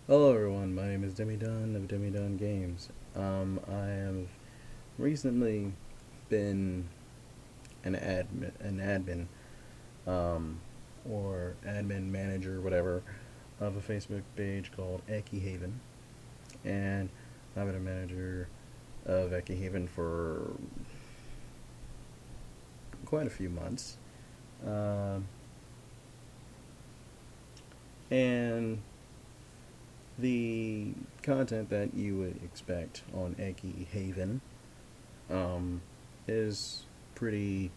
Hello everyone, my name is DemiDon of DemiDon Games. I have recently been an admin, um, or admin manager, whatever, of a Facebook page called Ecchi, and I've been a manager of Ecchi for quite a few months. Um, and the content that you would expect on Ecchi um, is pretty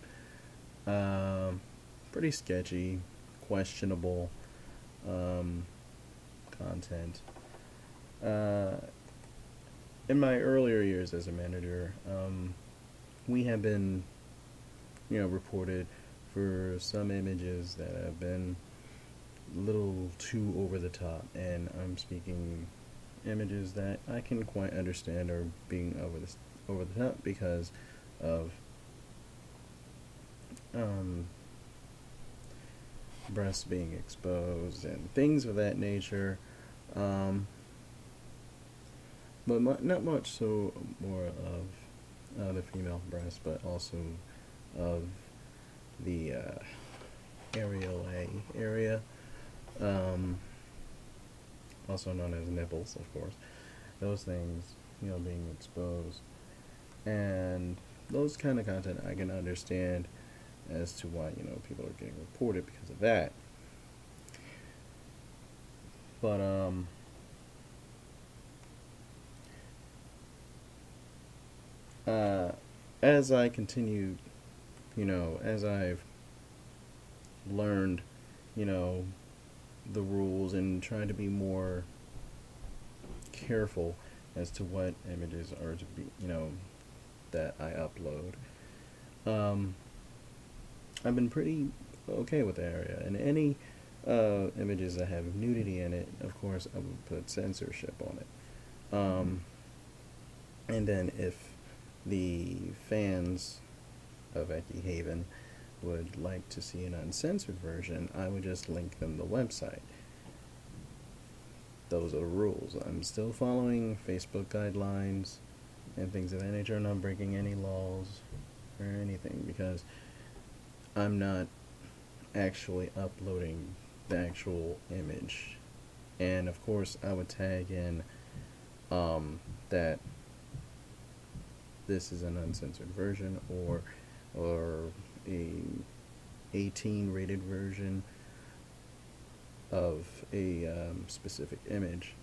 um, pretty sketchy, questionable um, content. Uh, in my earlier years as a manager, we have been, reported for some images that have been a little too over the top, and I'm speaking images that I can quite understand are being over the top because of um, breasts being exposed and things of that nature. Um, but not much so more of the female breast, but also of the areola area, um, also known as nipples, of course. Those things, being exposed, and those kind of content I can understand as to why people are getting reported because of that. But uh, as I continued, as I've learned, you know, the rules and tried to be more careful as to what images are to be, that I upload. Um, I've been pretty okay with the area, and any images that have nudity in it, of course, I would put censorship on it. And then if the fans of Ecchi would like to see an uncensored version, I would just link them the website. Those are the rules. I'm still following Facebook guidelines and things of that nature. I'm not breaking any laws or anything because I'm not actually uploading the actual image. And of course, I would tag in that this is an uncensored version or a 18 rated version of a specific image.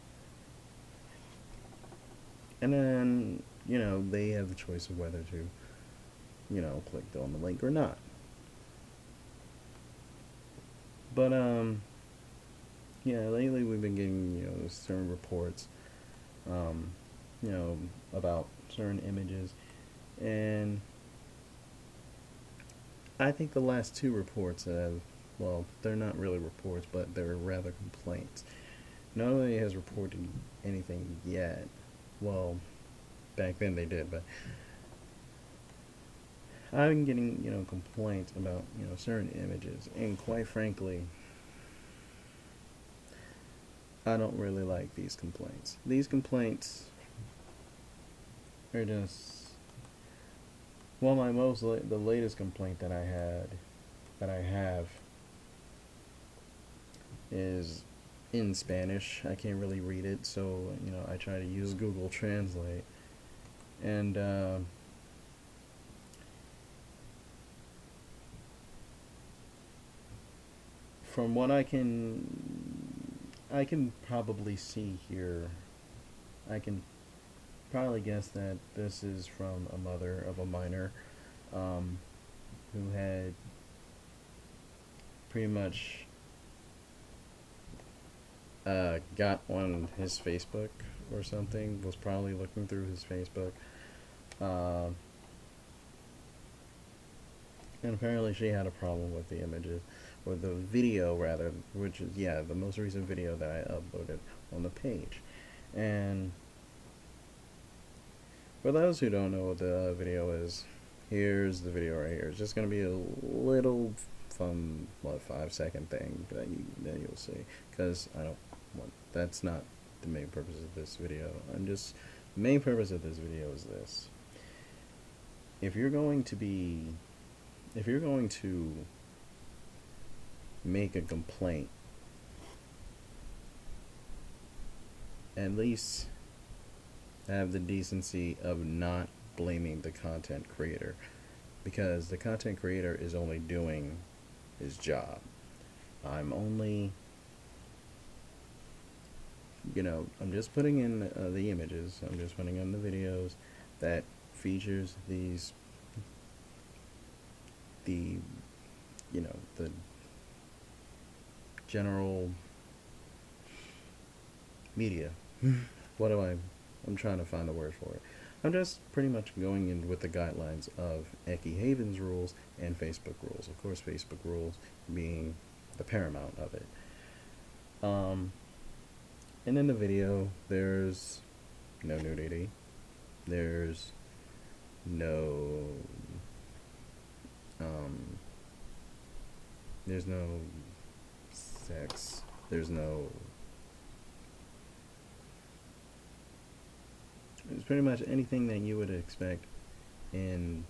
And then, they have the choice of whether to, click on the link or not. But, yeah, lately we've been getting, certain reports, um, about certain images. And I think the last two reports have, well, they're not really reports, but they're rather complaints. Nobody has reported anything yet. Well, back then they did, but I've been getting, complaints about, certain images, and quite frankly, I don't really like these complaints. These complaints are just, well, the latest complaint that I have, is in Spanish. I can't really read it, so I try to use Google Translate, and from what I can probably see here, I can probably guess that this is from a mother of a minor, um, who had pretty much got on his Facebook or something, was probably looking through his Facebook, uh, and apparently she had a problem with the images, or the video rather, which is, yeah, the most recent video that I uploaded on the page. And for those who don't know what the video is, here's the video right here. It's just going to be a little fun, 5-second thing that you'll see, because I don't want, that's not the main purpose of this video. The main purpose of this video is this. If you're going to make a complaint, at least have the decency of not blaming the content creator, because the content creator is only doing his job. I'm only, I'm just putting in the images, I'm just putting in the videos that features the general media. I'm trying to find the word for it. I'm just pretty much going in with the guidelines of Ecchi Haven's rules and Facebook rules. Of course, Facebook rules being the paramount of it. And in the video, there's no nudity. There's no sex. It's pretty much anything that you would expect in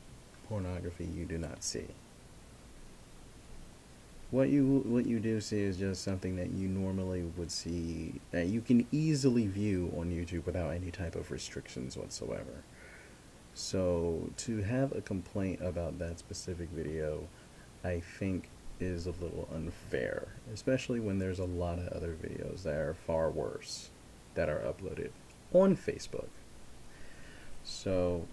pornography you do not see. What you do see is just something that you normally would see, that you can easily view on YouTube without any type of restrictions whatsoever. So to have a complaint about that specific video, I think is a little unfair, especially when there's a lot of other videos that are far worse that are uploaded on Facebook. So,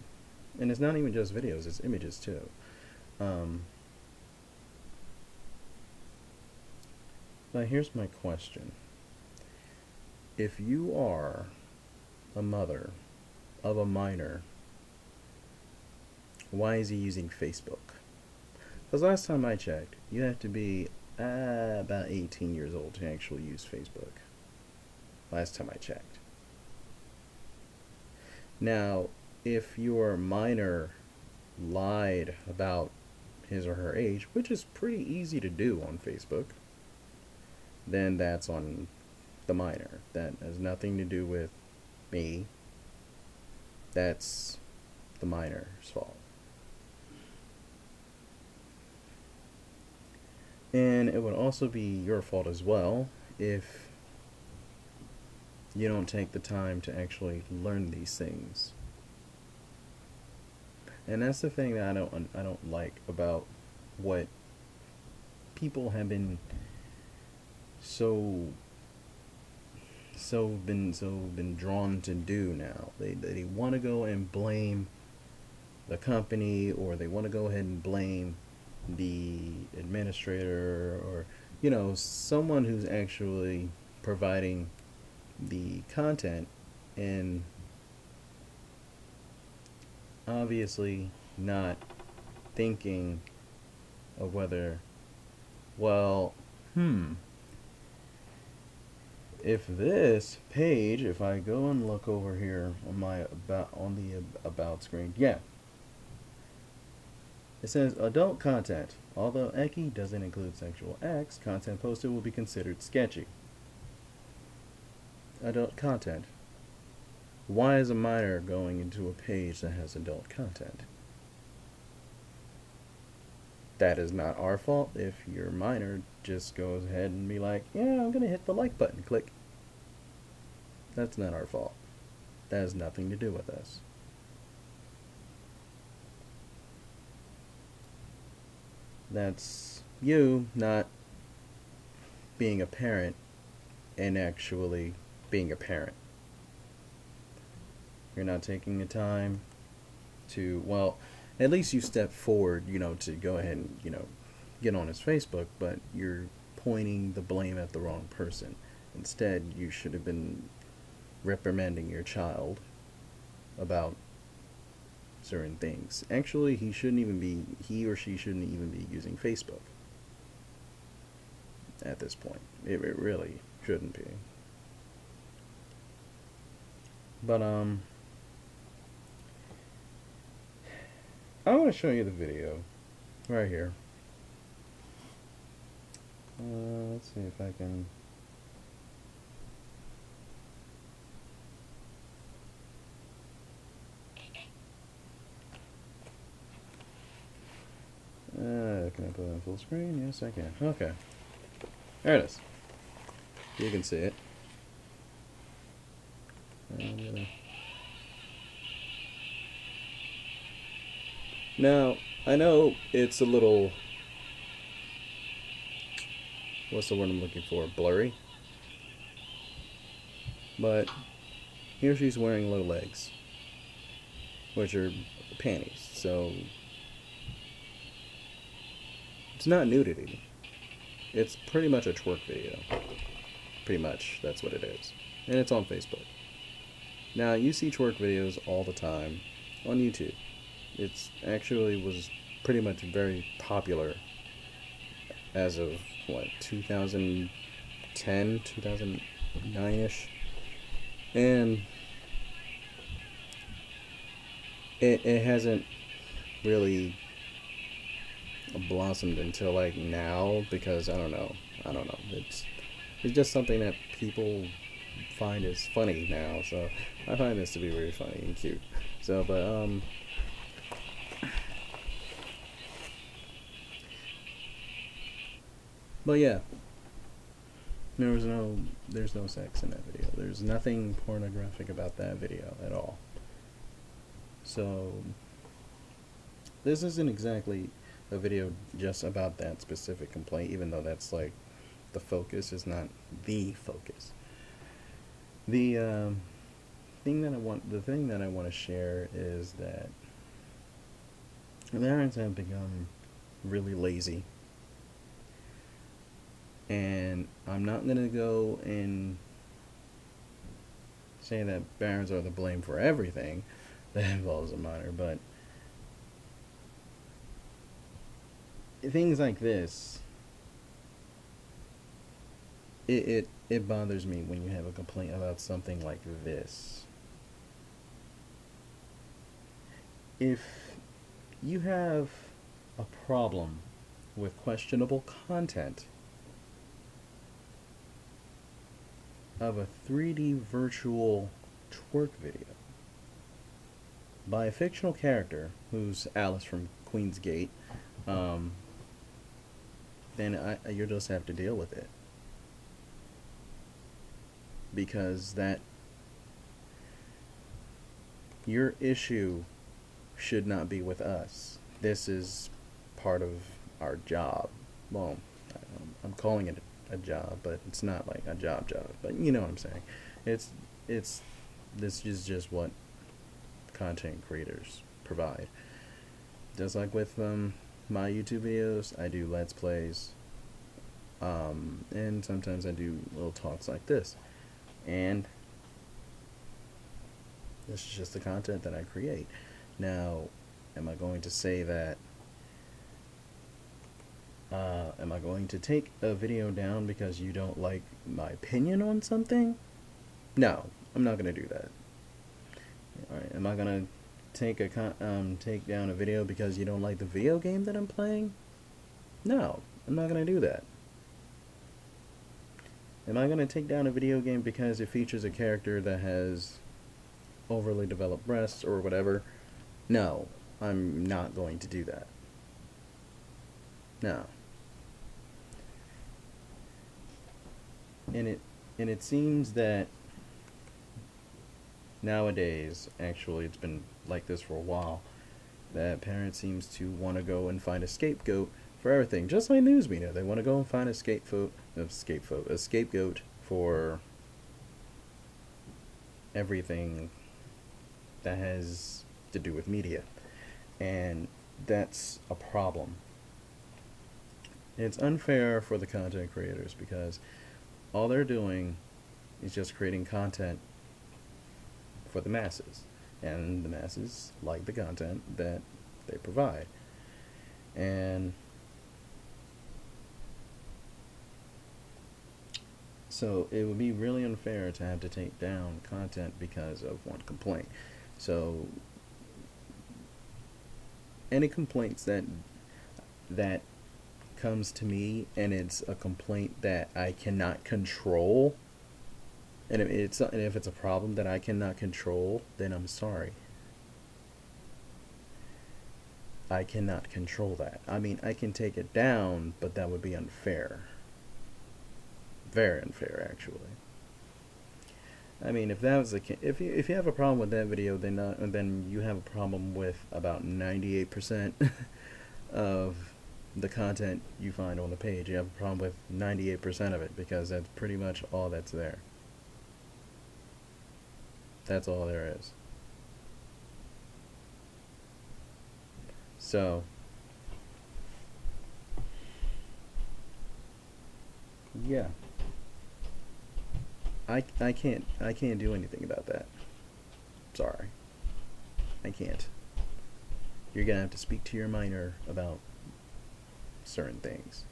and it's not even just videos, it's images too. Now here's my question. If you are a mother of a minor, why is he using Facebook? Because last time I checked, you have to be about 18 years old to actually use Facebook. Last time I checked. Now, if your minor lied about his or her age, which is pretty easy to do on Facebook, then that's on the minor. That has nothing to do with me. That's the minor's fault. And it would also be your fault as well if you don't take the time to actually learn these things. And that's the thing that I don't like about what people have been been drawn to do now. They want to go and blame the company, or they want to go ahead and blame the administrator, or someone who's actually providing the content, and obviously not thinking of whether, well, if this page, if I go and look over here on the about screen, yeah, it says adult content. Although Ecchi doesn't include sexual acts, content posted will be considered sketchy. Adult content. Why is a minor going into a page that has adult content? That is not our fault if your minor just goes ahead and be like, yeah, I'm gonna hit the like button, click. That's not our fault. That has nothing to do with us. That's you not being a parent and actually being a parent. You're not taking the time to, well, at least you step forward, to go ahead and, get on his Facebook, but you're pointing the blame at the wrong person. Instead, you should have been reprimanding your child about certain things. Actually, he or she shouldn't even be using Facebook at this point. It really shouldn't be. But, I want to show you the video right here. Let's see if I can. put it on full screen? Yes, I can. Okay. There it is. You can see it. Now, I know it's a little... What's the word I'm looking for? Blurry? But here she's wearing low legs, which are panties, so it's not nudity. It's pretty much a twerk video. Pretty much, that's what it is. And it's on Facebook. Now, you see twerk videos all the time on YouTube. It's actually was pretty much very popular as of, what, 2010, 2009-ish? And it hasn't really blossomed until like now, because I don't know. It's just something that people find is funny now, so I find this to be really funny and cute. So, but yeah, there's no sex in that video. There's nothing pornographic about that video at all. So this isn't exactly a video just about that specific complaint, even though that's like the focus. Is not the focus. The thing that I want to share is that parents have become really lazy, and I'm not gonna go and say that parents are the blame for everything that involves a minor, but things like this, it bothers me when you have a complaint about something like this. If you have a problem with questionable content of a 3D virtual twerk video by a fictional character who's Alice from Queen's Gate, then you'll just have to deal with it. Because that, your issue should not be with us. This is part of our job. Well, I'm calling it a job, but it's not like a job, but you know what I'm saying. This is just what content creators provide. Just like with my YouTube videos, I do Let's Plays, and sometimes I do little talks like this, and this is just the content that I create. Now, am I going to say that, am I going to take a video down because you don't like my opinion on something? No, I'm not going to do that. Alright, am I going to take down a video because you don't like the video game that I'm playing? No, I'm not going to do that. Am I going to take down a video game because it features a character that has overly developed breasts or whatever? No, I'm not going to do that. No. And it seems that nowadays, actually it's been like this for a while, that parents seems to want to go and find a scapegoat for everything, just like news media. They want to go and find a scapegoat for everything that has to do with media, and that's a problem. It's unfair for the content creators because all they're doing is just creating content for the masses, and the masses like the content that they provide. And so it would be really unfair to have to take down content because of one complaint. So any complaints that comes to me, and it's a complaint that I cannot control, and if it's a problem that I cannot control, then I'm sorry. I cannot control that. I mean, I can take it down, but that would be unfair. Very unfair, actually. I mean, if that was the case, if you have a problem with that video, then you have a problem with about 98% of the content you find on the page. You have a problem with 98% of it, because that's pretty much all that's there. That's all there is. So, yeah, I can't do anything about that. Sorry, I can't. You're gonna have to speak to your minor about certain things,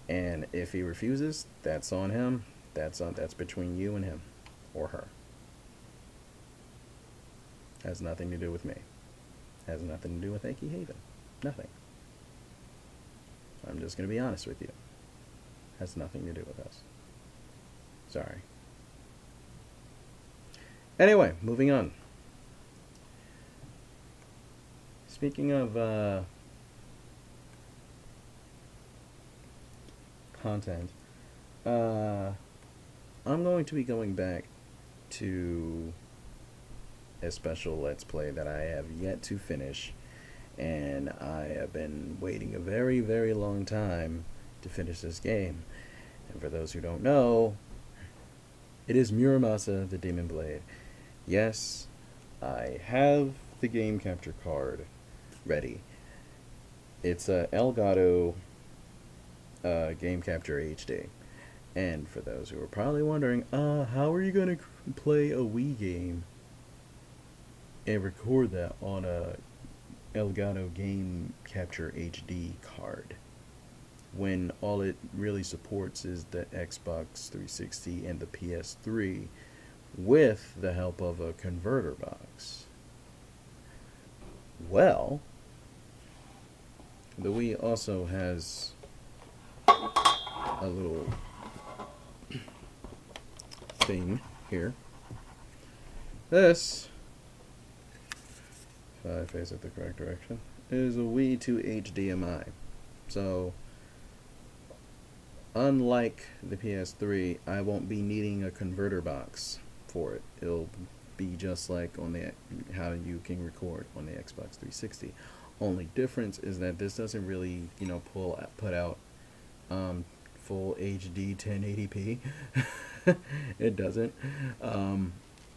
and if he refuses, that's on him. That's between you and him, or her. Has nothing to do with me. Has nothing to do with Ecchi Haven. Nothing. I'm just gonna be honest with you. Has nothing to do with us. Sorry. Anyway, moving on. Speaking of content, I'm going to be going back to a special Let's Play that I have yet to finish, and I have been waiting a very, very long time to finish this game. And for those who don't know, it is Muramasa, the Demon Blade. Yes, I have the game capture card ready. It's a Elgato game capture HD. And for those who are probably wondering, how are you going to play a Wii game and record that on a Elgato game capture HD card, when all it really supports is the Xbox 360 and the PS3 with the help of a converter box? Well, the Wii also has a little thing here. This, if I face it the correct direction, is a Wii to HDMI. So, unlike the PS3, I won't be needing a converter box for it. It'll be just like on the how you can record on the Xbox 360. Only difference is that this doesn't really, put out full HD 1080p. It doesn't.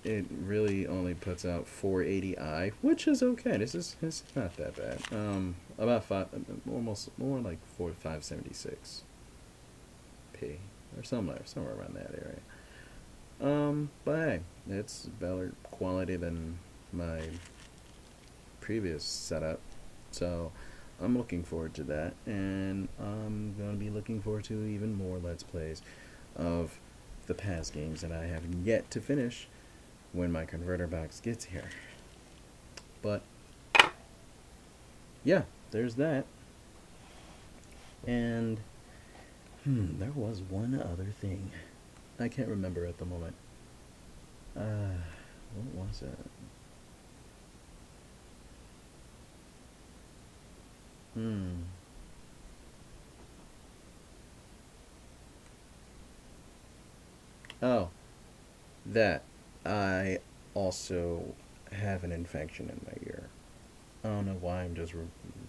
It really only puts out 480i, which is okay. It's not that bad. About almost more like 576p or somewhere around that area. But hey, it's better quality than my previous setup, so I'm looking forward to that, and I'm gonna be looking forward to even more Let's Plays of the past games that I have yet to finish when my converter box gets here. But yeah, there's that. And there was one other thing. I can't remember at the moment. What was it? Oh, that. I also have an infection in my ear. I don't know why I'm just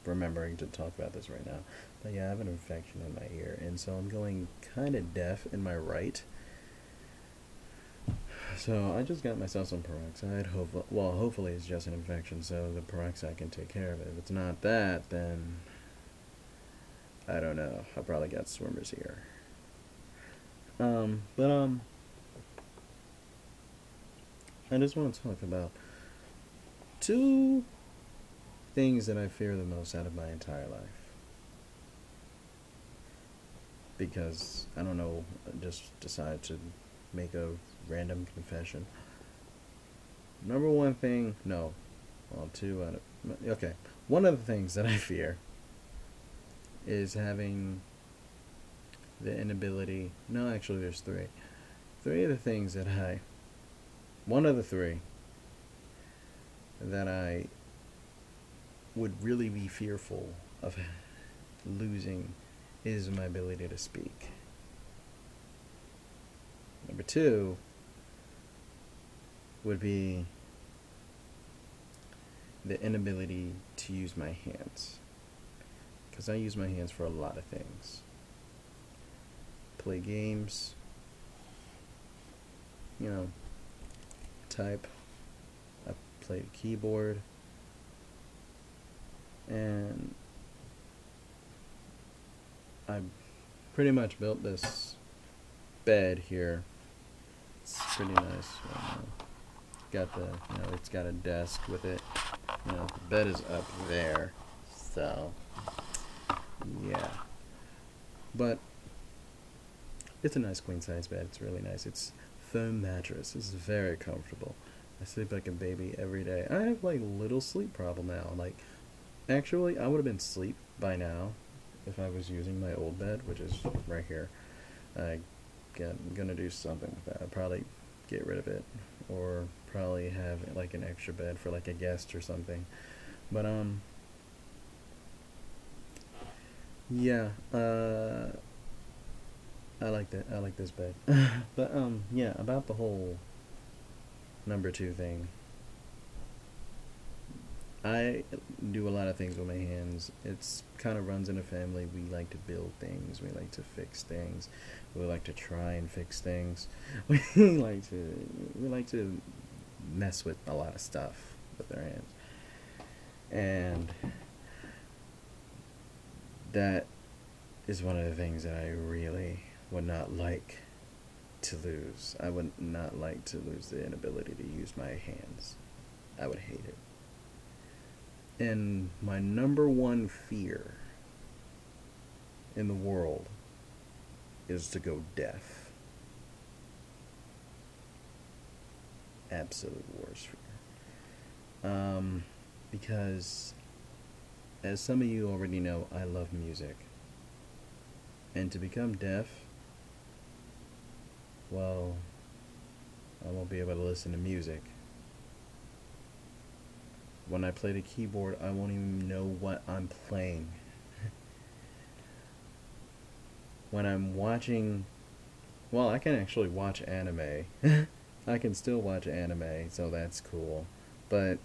remembering to talk about this right now. But yeah, I have an infection in my ear, and so I'm going kind of deaf in my right. So I just got myself some peroxide. Hopefully it's just an infection, so the peroxide can take care of it. If it's not that, then I don't know. I probably got swimmer's ear. I just want to talk about two things that I fear the most out of my entire life. Because, I don't know, I just decided to make a random confession. Number one thing, no. Well, two out of... Okay. One of the things that I fear is having the inability... No, actually there's three. Three of the things that I... One of the three that I would really be fearful of losing is my ability to speak. Number two would be the inability to use my hands. Because I use my hands for a lot of things. Play games, you know, type. I play the keyboard. And I pretty much built this bed here. It's pretty nice. Got the, it's got a desk with it. The bed is up there. So, yeah. But it's a nice queen size bed. It's really nice. It's foam mattress. It's very comfortable. I sleep like a baby every day. I have like little sleep problem now. Like, actually, I would have been asleep by now if I was using my old bed, which is right here. I'm gonna do something with that. I'll probably get rid of it, or probably have like an extra bed for like a guest or something. But yeah, I like that. I like this bed. But yeah, about the whole number two thing. I do a lot of things with my hands. It's kind of runs in a family. We like to build things. We like to fix things. We like to try and fix things. We like to mess with a lot of stuff with our hands. And that is one of the things that I really would not like to lose. I would not like to lose the inability to use my hands. I would hate it. And my number one fear in the world is to go deaf. Absolute worst fear. Because, as some of you already know, I love music. And to become deaf, well, I won't be able to listen to music. When I play the keyboard, I won't even know what I'm playing. When I'm watching, well, I can actually watch anime. I can still watch anime, so that's cool. But,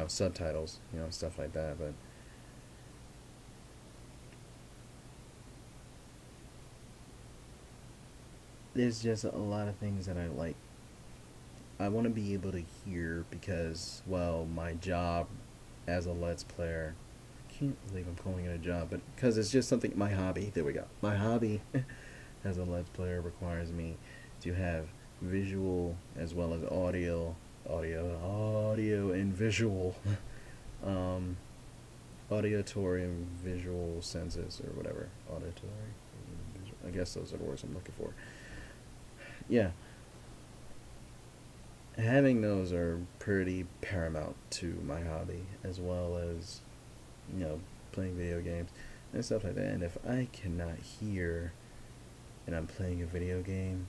subtitles, stuff like that. But there's just a lot of things that I like. I want to be able to hear because, well, my job as a Let's Player, I can't believe I'm calling it a job, but because it's just something, my hobby, there we go. My hobby as a Let's Player requires me to have visual as well as audio and visual, auditory and visual senses or whatever, auditory, I guess those are the words I'm looking for. Yeah. Having those are pretty paramount to my hobby, as well as, playing video games and stuff like that. And if I cannot hear and I'm playing a video game,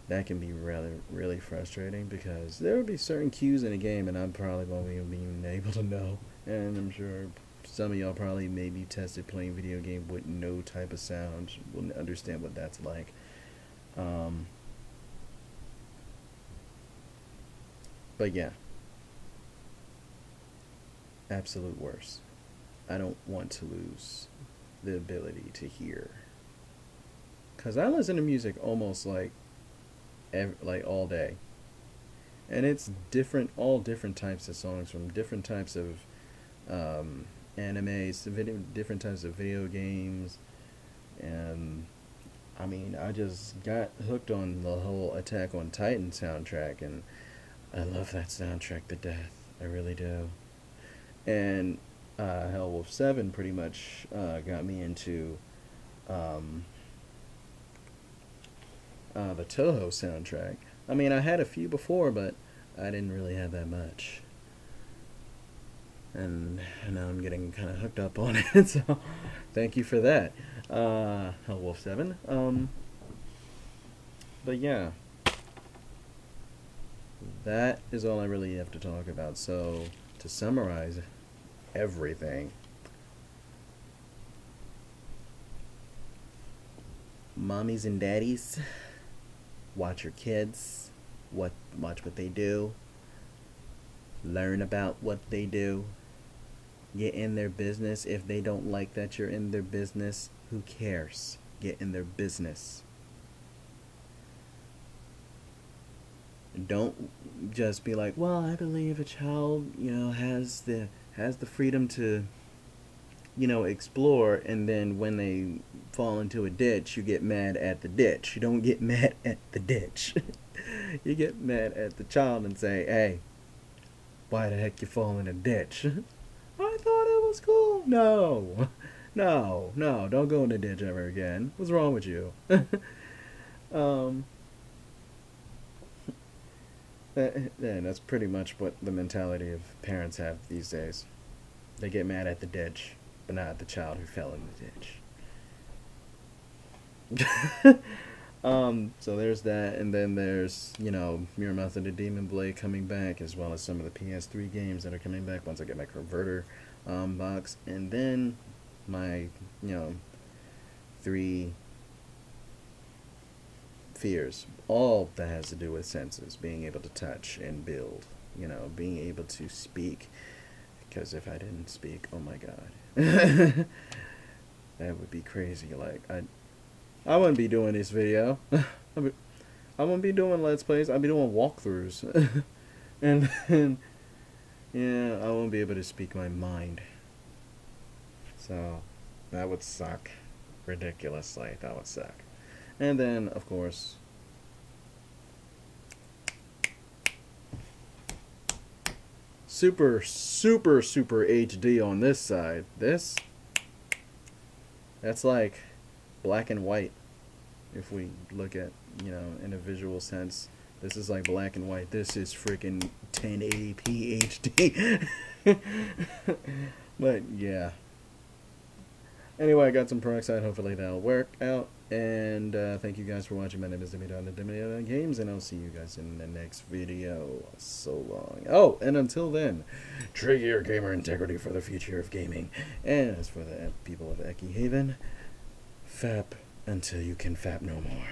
that can be really, really frustrating because there will be certain cues in a game and I probably won't even be able to know. And I'm sure some of y'all probably maybe tested playing video game with no type of sound, will understand what that's like. But yeah, absolute worst. I don't want to lose the ability to hear, cause I listen to music almost like all day, and it's different, all different types of songs from different types of animes, different types of video games, and I mean, I just got hooked on the whole Attack on Titan soundtrack, and I love that soundtrack to death. I really do. And Hellwolf 7 pretty much got me into the Toho soundtrack. I mean, I had a few before, but I didn't really have that much. And now I'm getting kind of hooked up on it, so thank you for that, Hellwolf 7. But yeah. that is all I really have to talk about. So, to summarize everything, mommies and daddies, watch your kids, watch what they do, learn about what they do, get in their business. If they don't like that you're in their business, who cares? Get in their business. Don't just be like, well, I believe a child, has the freedom to, explore, and then when they fall into a ditch, you get mad at the ditch. You don't get mad at the ditch. You get mad at the child and say, hey, why the heck you fall in a ditch? I thought it was cool. No. No, no, don't go in the ditch ever again. What's wrong with you? um, yeah, that's pretty much what the mentality of parents have these days. They get mad at the ditch, but not at the child who fell in the ditch. So there's that, and then there's, Muramasa the Demon Blade coming back, as well as some of the PS3 games that are coming back once I get my converter box, and then my, 3 fears. All that has to do with senses, being able to touch and build, being able to speak. Because if I didn't speak, oh my god. That would be crazy. Like, I wouldn't be doing this video. I wouldn't be doing Let's Plays. I'd be doing walkthroughs. And then, yeah, I won't be able to speak my mind. So, that would suck. Ridiculously, that would suck. And then, of course, super, super, super HD on this side. That's like black and white. If we look at, in a visual sense, this is like black and white. This is freaking 1080p HD. But, yeah. Anyway, I got some peroxide. Hopefully that'll work out. And thank you guys for watching. My name is DemiDon, the DemiDon Games, and I'll see you guys in the next video. So long. Oh, and until then, trigger your gamer integrity for the future of gaming. And as for the people of Ecchi Haven, fap until you can fap no more.